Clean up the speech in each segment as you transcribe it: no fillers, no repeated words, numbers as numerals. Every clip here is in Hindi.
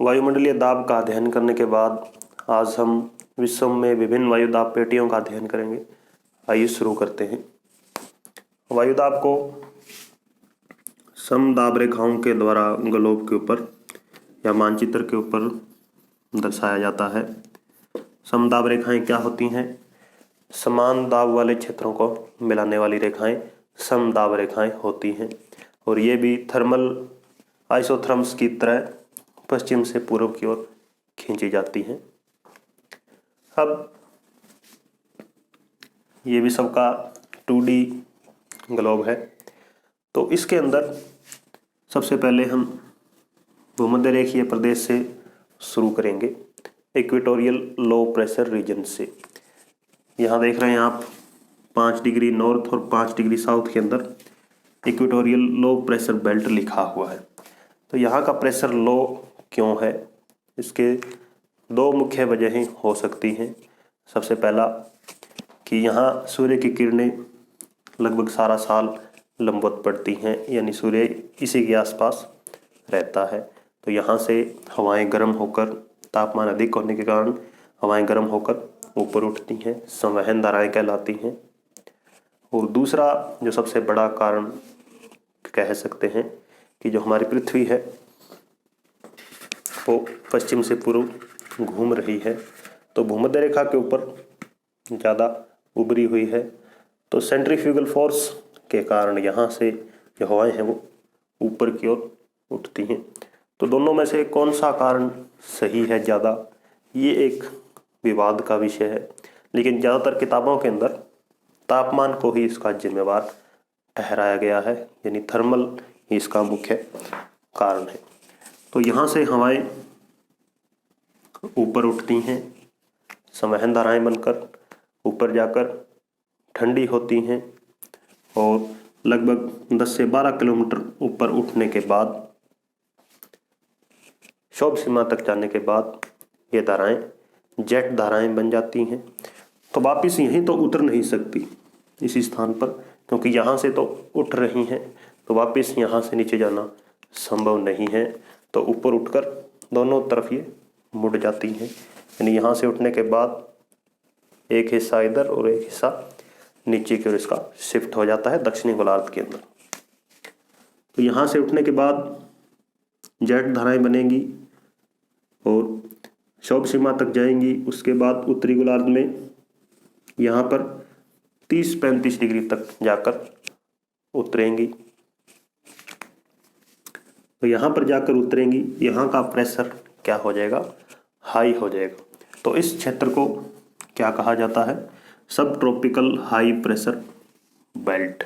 वायुमंडलीय दाब का अध्ययन करने के बाद आज हम विश्व में विभिन्न वायुदाब पेटियों का अध्ययन करेंगे। आइए शुरू करते हैं। वायुदाब को समदाब रेखाओं के द्वारा ग्लोब के ऊपर या मानचित्र के ऊपर दर्शाया जाता है। समदाब रेखाएं क्या होती हैं? समान दाब वाले क्षेत्रों को मिलाने वाली रेखाएं समदाब रेखाएं होती हैं और ये भी थर्मल आइसोथर्म्स की तरह पश्चिम से पूर्व की ओर खींची जाती हैं। अब ये विश्व का 2D ग्लोब है, तो इसके अंदर सबसे पहले हम भूमध्य रेखीय प्रदेश से शुरू करेंगे, इक्वेटोरियल लो प्रेशर रीजन से। यहाँ देख रहे हैं आप 5 डिग्री नॉर्थ और 5 डिग्री साउथ के अंदर इक्वेटोरियल लो प्रेशर बेल्ट लिखा हुआ है। तो यहाँ का प्रेशर लो क्यों है? इसके दो मुख्य वजहें हो सकती हैं। सबसे पहला कि यहाँ सूर्य की किरणें लगभग सारा साल लंबवत पड़ती हैं, यानी सूर्य इसी के आसपास रहता है। तो यहाँ से हवाएं गर्म होकर, तापमान अधिक होने के कारण हवाएं गर्म होकर ऊपर उठती हैं, संवहन धाराएं कहलाती हैं। और दूसरा जो सबसे बड़ा कारण कह सकते हैं कि जो हमारी पृथ्वी है वो पश्चिम से पूर्व घूम रही है, तो भूमध्य रेखा के ऊपर ज़्यादा उभरी हुई है। तो सेंट्रीफ्यूगल फोर्स के कारण यहाँ से जो हवाएं हैं वो ऊपर की ओर उठती हैं। तो दोनों में से कौन सा कारण सही है ज़्यादा, ये एक विवाद का विषय है, लेकिन ज़्यादातर किताबों के अंदर तापमान को ही इसका जिम्मेवार ठहराया गया है, यानी थर्मल ही इसका मुख्य कारण है। तो यहाँ से हवाएं ऊपर उठती हैं, संवहन धाराएं बनकर ऊपर जाकर ठंडी होती हैं और लगभग 10 से 12 किलोमीटर ऊपर उठने के बाद, क्षोभ सीमा तक जाने के बाद ये धाराएं जेट धाराएं बन जाती हैं। तो वापिस यहीं तो उतर नहीं सकती इसी स्थान पर, क्योंकि यहाँ से तो उठ रही हैं, तो वापस यहाँ से नीचे जाना संभव नहीं है। तो ऊपर उठकर दोनों तरफ ये मुड़ जाती हैं, यानी यहाँ से उठने के बाद एक हिस्सा इधर और एक हिस्सा नीचे की ओर इसका शिफ्ट हो जाता है दक्षिणी गोलार्ध के अंदर। तो यहाँ से उठने के बाद जेट धाराएं बनेंगी और क्षोभ सीमा तक जाएंगी। उसके बाद उत्तरी गोलार्ध में यहाँ पर 30-35 डिग्री तक जाकर उतरेंगी। तो यहाँ पर जाकर उतरेंगी, यहाँ का प्रेशर क्या हो जाएगा? हाई हो जाएगा। तो इस क्षेत्र को क्या कहा जाता है? सब ट्रॉपिकल हाई प्रेशर बेल्ट,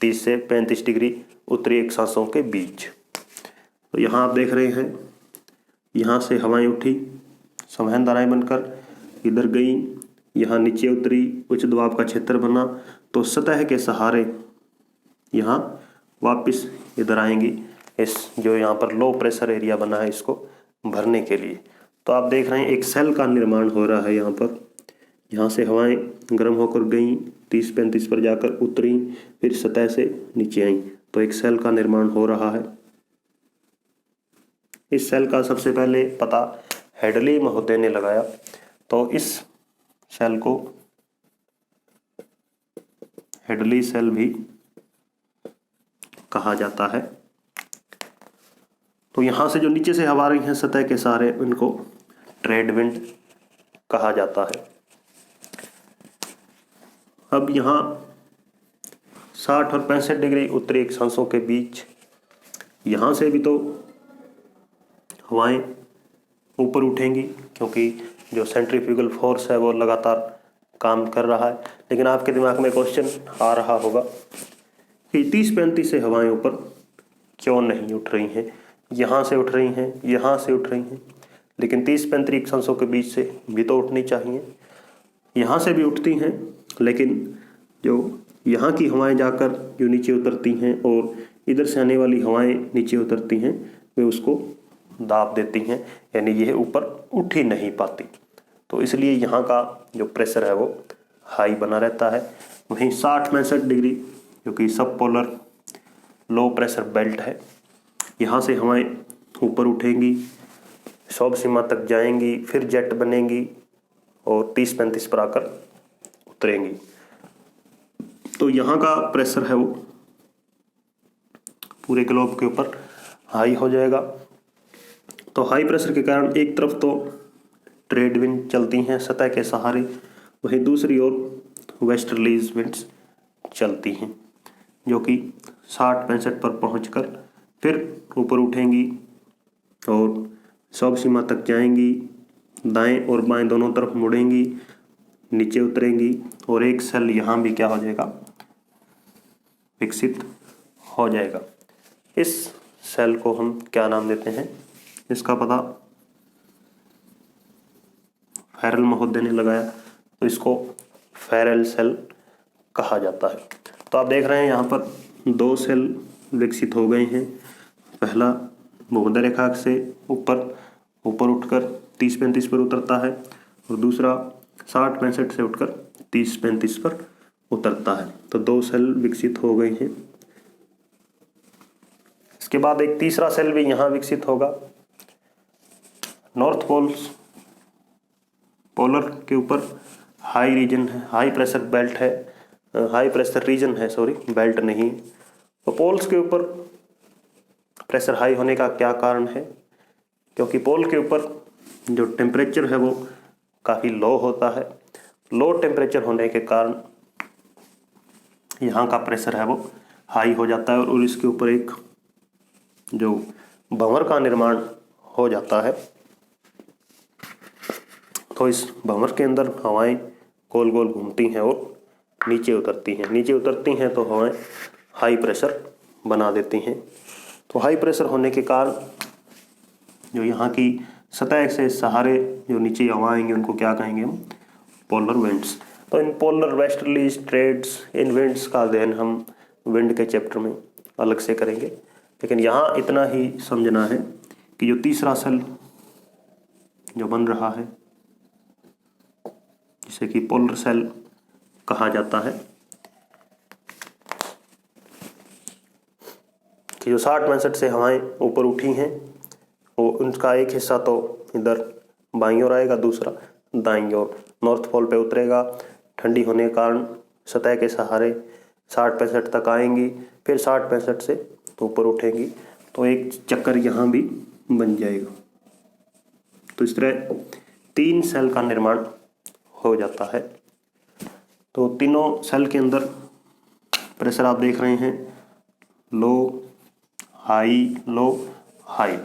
30 से 35 डिग्री उत्तरी अक्षांशों के बीच। तो यहाँ आप देख रहे हैं, यहाँ से हवाएं उठी, संवहन धाराएं बनकर इधर गई, यहाँ नीचे उतरी, उच्च दबाव का क्षेत्र बना, तो सतह के सहारे यहाँ वापस इधर आएंगी, इस जो यहाँ पर लो प्रेशर एरिया बना है इसको भरने के लिए। तो आप देख रहे हैं एक सेल का निर्माण हो रहा है यहाँ पर। यहाँ से हवाएं गर्म होकर गई, 30-35 पर जाकर उतरी, फिर सतह से नीचे आई, तो एक सेल का निर्माण हो रहा है। इस सेल का सबसे पहले पता हेडली महोदय ने लगाया, तो इस सेल को हेडली सेल भी कहा जाता है। तो यहाँ से जो नीचे से हवा आ रही हैं सतह के सहारे, इनको ट्रेड विंड कहा जाता है। अब यहाँ 60 और 65 डिग्री उत्तरी अक्षांशों के बीच, यहाँ से भी तो हवाएं ऊपर उठेंगी, क्योंकि जो सेंट्रीफ्यूगल फोर्स है वो लगातार काम कर रहा है। लेकिन आपके दिमाग में क्वेश्चन आ रहा होगा कि 30-35 से हवाएं ऊपर क्यों नहीं उठ रही हैं? यहाँ से उठ रही हैं, यहाँ से उठ रही हैं, लेकिन 30-35 अक्षांशों के बीच से भी तो उठनी चाहिए। यहाँ से भी उठती हैं, लेकिन जो यहाँ की हवाएं जाकर जो नीचे उतरती हैं और इधर से आने वाली हवाएं नीचे उतरती हैं, वे उसको दाब देती हैं, यानी यह ऊपर उठ ही नहीं पाती। तो इसलिए यहाँ का जो प्रेशर है वो हाई बना रहता है। वहीं 60-65 डिग्री जो कि सब पोलर लो प्रेशर बेल्ट है, यहाँ से हवाएं ऊपर उठेंगी, सौभ सीमा तक जाएंगी, फिर जेट बनेंगी और 30-35 पर आकर उतरेंगी। तो यहाँ का प्रेशर है वो पूरे ग्लोब के ऊपर हाई हो जाएगा। तो हाई प्रेशर के कारण एक तरफ तो ट्रेड विंड चलती हैं सतह के सहारे, वहीं दूसरी ओर वेस्टर्लीज विंड्स चलती हैं जो कि 60-65 पर पहुंचकर फिर ऊपर उठेंगी और सौभ सीमा तक जाएंगी, दाएं और बाएं दोनों तरफ मुड़ेंगी, नीचे उतरेंगी और एक सेल यहाँ भी क्या हो जाएगा, विकसित हो जाएगा। इस सेल को हम क्या नाम देते हैं, इसका पता फेरेल महोदय ने लगाया, तो इसको फेरेल सेल कहा जाता है। तो आप देख रहे हैं यहाँ पर 2 सेल विकसित हो गए हैं। पहला भूमध्य रेखा से ऊपर उठकर 30-35 पर उतरता है और दूसरा 60-65 से उठकर 30-35 पर उतरता है। तो 2 सेल विकसित हो गए हैं। इसके बाद एक तीसरा सेल भी यहाँ विकसित होगा। नॉर्थ पोलर के ऊपर हाई रीजन है, हाई प्रेशर बेल्ट है, हाई प्रेशर रीजन है, सॉरी बेल्ट नहीं। तो पोल्स के ऊपर प्रेशर हाई होने का क्या कारण है, क्योंकि पोल के ऊपर जो टेम्परेचर है वो काफ़ी लो होता है। लो टेम्परेचर होने के कारण यहाँ का प्रेशर है वो हाई हो जाता है और इसके ऊपर एक जो भंवर का निर्माण हो जाता है। तो इस भंवर के अंदर हवाएं गोल गोल घूमती हैं और नीचे उतरती हैं। नीचे उतरती हैं तो हवाएं हाई प्रेशर बना देती हैं। तो हाई प्रेशर होने के कारण जो यहाँ की सतह से सहारे जो नीचे हवा आएंगे उनको क्या कहेंगे हम, पोलर विंड्स। तो इन पोलर वेस्टर्लीज ट्रेड्स, इन विंड्स का अध्ययन हम विंड के चैप्टर में अलग से करेंगे। लेकिन यहाँ इतना ही समझना है कि जो तीसरा सेल जो बन रहा है जिसे कि पोलर सेल कहा जाता है, कि जो 60-65 से हवाएं ऊपर उठी हैं वो उनका एक हिस्सा तो इधर बाईं ओर आएगा, दूसरा दाईं ओर नॉर्थ पोल पे उतरेगा। ठंडी होने के कारण सतह के सहारे 60-65 तक आएंगी, फिर 60-65 से ऊपर उठेंगी। तो एक चक्कर यहाँ भी बन जाएगा। तो इस तरह 3 सेल का निर्माण हो जाता है। तो तीनों सेल के अंदर प्रेशर आप देख रहे हैं, लो हाई हाई।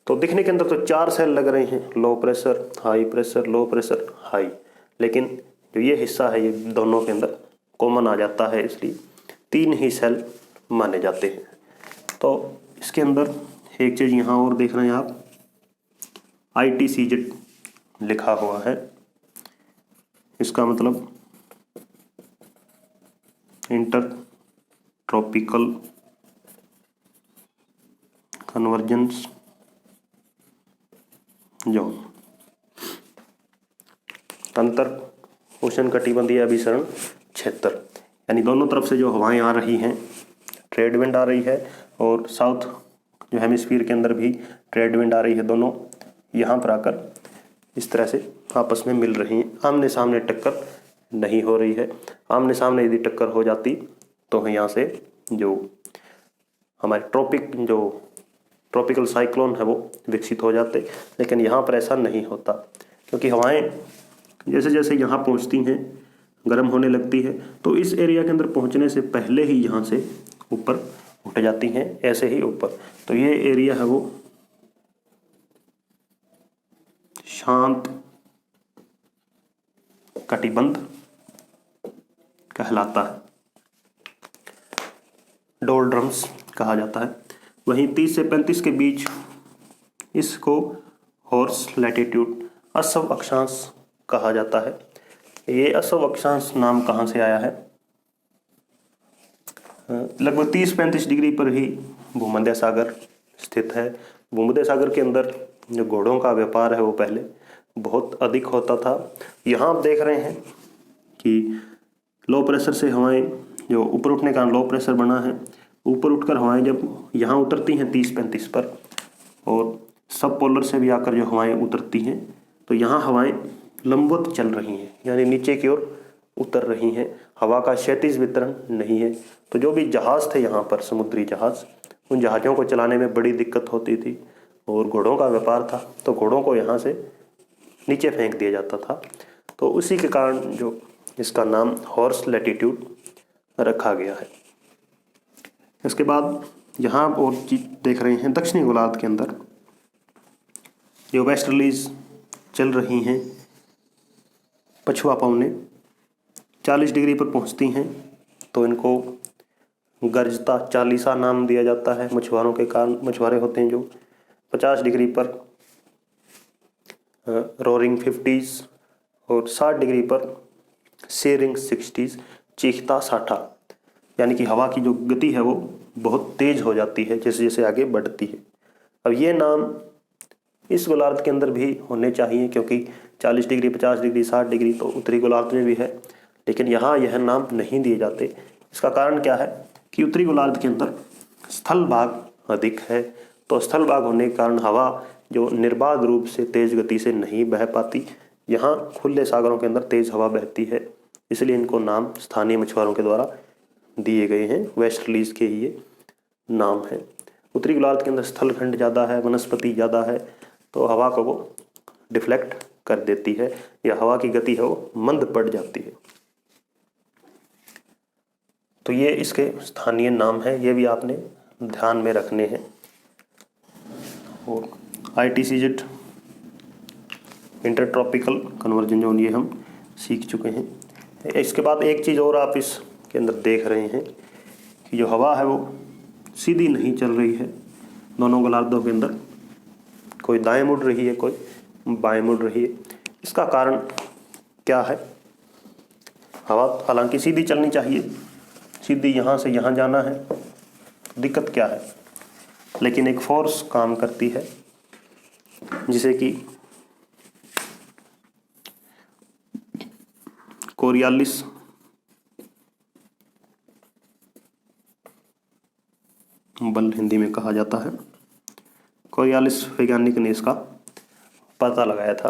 तो दिखने के अंदर तो 4 सेल लग रहे हैं, low pressure, high pressure, low pressure, high. लेकिन जो ये हिस्सा है ये दोनों के अंदर कॉमन आ जाता है, इसलिए 3 ही सेल माने जाते हैं। तो इसके अंदर एक चीज़ यहाँ और देख रहे हैं आप, ITCZ लिखा हुआ है। इसका मतलब इंटर ट्रॉपिकल कन्वर्जेंस जोन, अंतर उष्णकटिबंधीय अभिसरण क्षेत्र। यानी दोनों तरफ से जो हवाएं आ रही हैं, ट्रेड विंड आ रही है और साउथ जो हेमिस्फीयर के अंदर भी ट्रेड विंड आ रही है, दोनों यहाँ पर आकर इस तरह से आपस में मिल रही हैं। आमने सामने टक्कर नहीं हो रही है। आमने सामने यदि टक्कर हो जाती तो यहाँ से जो हमारे ट्रॉपिकल साइक्लोन है वो विकसित हो जाते। लेकिन यहाँ पर ऐसा नहीं होता, क्योंकि हवाएं जैसे जैसे यहाँ पहुँचती हैं गर्म होने लगती है, तो इस एरिया के अंदर पहुँचने से पहले ही यहाँ से ऊपर उठ जाती हैं, ऐसे ही ऊपर। तो ये एरिया है वो शांत कटिबंध कहलाता है, डोल्ड्रम्स कहा जाता है। वहीं 30 से 35 के बीच इसको हॉर्स लैटिट्यूड, असव अक्षांश कहा जाता है। ये असव अक्षांश नाम कहाँ से आया है? लगभग 30-35 डिग्री पर ही भूमध्य सागर स्थित है। भूमध्य सागर के अंदर जो घोड़ों का व्यापार है वो पहले बहुत अधिक होता था। यहाँ आप देख रहे हैं कि लो प्रेशर से हवाएं जो ऊपर उठने का लो प्रेशर बना है, ऊपर उठकर हवाएं जब यहाँ उतरती हैं 30-35 पर, और सब पोलर से भी आकर जो हवाएं उतरती हैं, तो यहाँ हवाएं लंबवत चल रही हैं, यानी नीचे की ओर उतर रही हैं। हवा का क्षैतिज वितरण नहीं है। तो जो भी जहाज़ थे यहाँ पर, समुद्री जहाज़, उन जहाज़ों को चलाने में बड़ी दिक्कत होती थी और घोड़ों का व्यापार था, तो घोड़ों को यहाँ से नीचे फेंक दिया जाता था। तो उसी के कारण जो इसका नाम हॉर्स लैटिट्यूड रखा गया है। इसके बाद यहाँ और चीज देख रहे हैं, दक्षिणी गोलार्ध के अंदर जो वेस्टर्लीज चल रही हैं, पछुआ पवनें 40 डिग्री पर पहुँचती हैं, तो इनको गर्जता चालीसा नाम दिया जाता है। मछुआरों के कारण, मछुआरे होते हैं जो 50 डिग्री पर रोरिंग 50s और 60 डिग्री पर सेरिंग 60s, चीखता 60, यानी कि हवा की जो गति है वो बहुत तेज हो जाती है जैसे जैसे आगे बढ़ती है। अब ये नाम इस गोलार्ध के अंदर भी होने चाहिए, क्योंकि 40 डिग्री, 50 डिग्री, 60 डिग्री तो उत्तरी गोलार्ध में भी है, लेकिन यहाँ यह नाम नहीं दिए जाते। इसका कारण क्या है कि उत्तरी गोलार्ध के अंदर स्थल भाग अधिक है, तो स्थल भाग होने के कारण हवा जो निर्बाध रूप से तेज गति से नहीं बह पाती। यहाँ खुले सागरों के अंदर तेज हवा बहती है, इसलिए इनको नाम स्थानीय मछुआरों के द्वारा दिए गए हैं। वेस्टर्लीज के ये नाम है। उत्तरी गोलार्ध के अंदर स्थलखंड ज़्यादा है, वनस्पति ज़्यादा है, तो हवा को वो डिफ्लेक्ट कर देती है, या हवा की गति है वो मंद पड़ जाती है। तो ये इसके स्थानीय नाम है, ये भी आपने ध्यान में रखने हैं। और ITCZ इंटरट्रॉपिकल कन्वर्जन जोन ये हम सीख चुके हैं। इसके बाद एक चीज़ और आप इसके अंदर देख रहे हैं कि जो हवा है वो सीधी नहीं चल रही है दोनों गोलार्धों के अंदर, कोई दाएं मुड़ रही है, कोई बाएं मुड़ रही है। इसका कारण क्या है? हवा हालांकि सीधी चलनी चाहिए, सीधी यहाँ से यहाँ जाना है, दिक्कत क्या है? लेकिन एक फोर्स काम करती है जिसे कि कोरियालिस बल हिंदी में कहा जाता है। कोरियालिस वैज्ञानिक ने इसका पता लगाया था।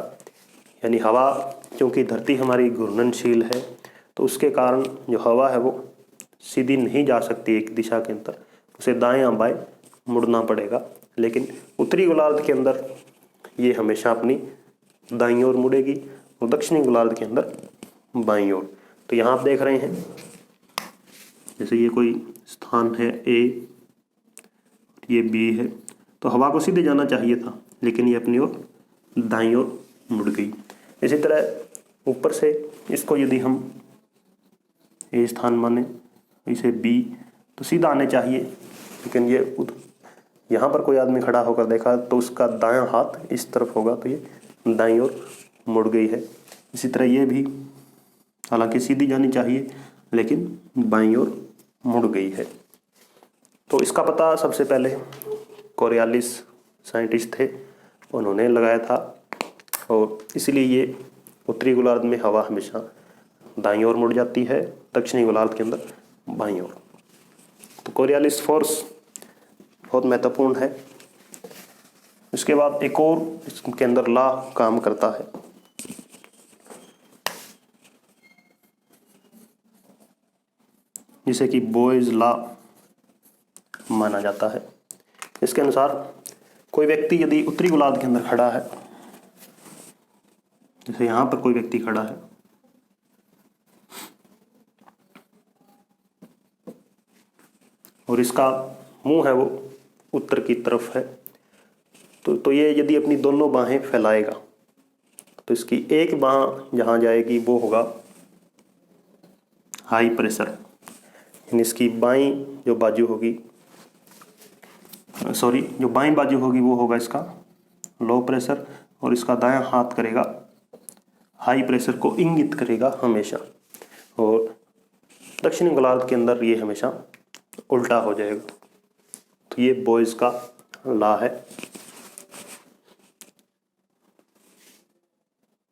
यानी हवा, क्योंकि धरती हमारी घूर्णनशील है, तो उसके कारण जो हवा है वो सीधी नहीं जा सकती एक दिशा के अंदर, उसे दाएं या बाएं मुड़ना पड़ेगा। लेकिन उत्तरी गोलार्ध के अंदर ये हमेशा अपनी दाईं ओर मुड़ेगी और दक्षिणी गोलार्ध के अंदर बाईं ओर। तो यहाँ आप देख रहे हैं, जैसे ये कोई स्थान है A, ये B है, तो हवा को सीधे जाना चाहिए था, लेकिन ये अपनी ओर दाईं ओर मुड़ गई। इसी तरह ऊपर से इसको यदि हम A स्थान माने, इसे B, तो सीधा आने चाहिए, लेकिन ये यहाँ पर कोई आदमी खड़ा होकर देखा तो उसका दायां हाथ इस तरफ होगा, तो ये दाईं ओर मुड़ गई है। इसी तरह ये भी हालांकि सीधी जानी चाहिए, लेकिन बाईं ओर मुड़ गई है। तो इसका पता सबसे पहले कोरियालिस साइंटिस्ट थे, उन्होंने लगाया था, और इसलिए ये उत्तरी गोलार्ध में हवा हमेशा दाईं ओर मुड़ जाती है, दक्षिणी गोलार्ध के अंदर बाईं ओर। तो कोरियालिस फोर्स बहुत महत्वपूर्ण है। इसके बाद एक और इसके अंदर लॉ काम करता है, जिसे कि बोयज लॉ माना जाता है। इसके अनुसार कोई व्यक्ति यदि उत्तरी गोलार्ध के अंदर खड़ा है, जैसे यहाँ पर कोई व्यक्ति खड़ा है, और इसका मुंह है वो उत्तर की तरफ है, तो ये यदि अपनी दोनों बाहें फैलाएगा, तो इसकी एक बाह जहाँ जाएगी वो होगा हाई प्रेशर, यानी इसकी बाईं जो बाजू होगी, जो बाईं बाजू होगी वो होगा इसका लो प्रेशर, और इसका दायां हाथ करेगा हाई प्रेशर को इंगित करेगा हमेशा। और दक्षिणी गोलार्ध के अंदर ये हमेशा उल्टा हो जाएगा। तो ये बोयज का लॉ है।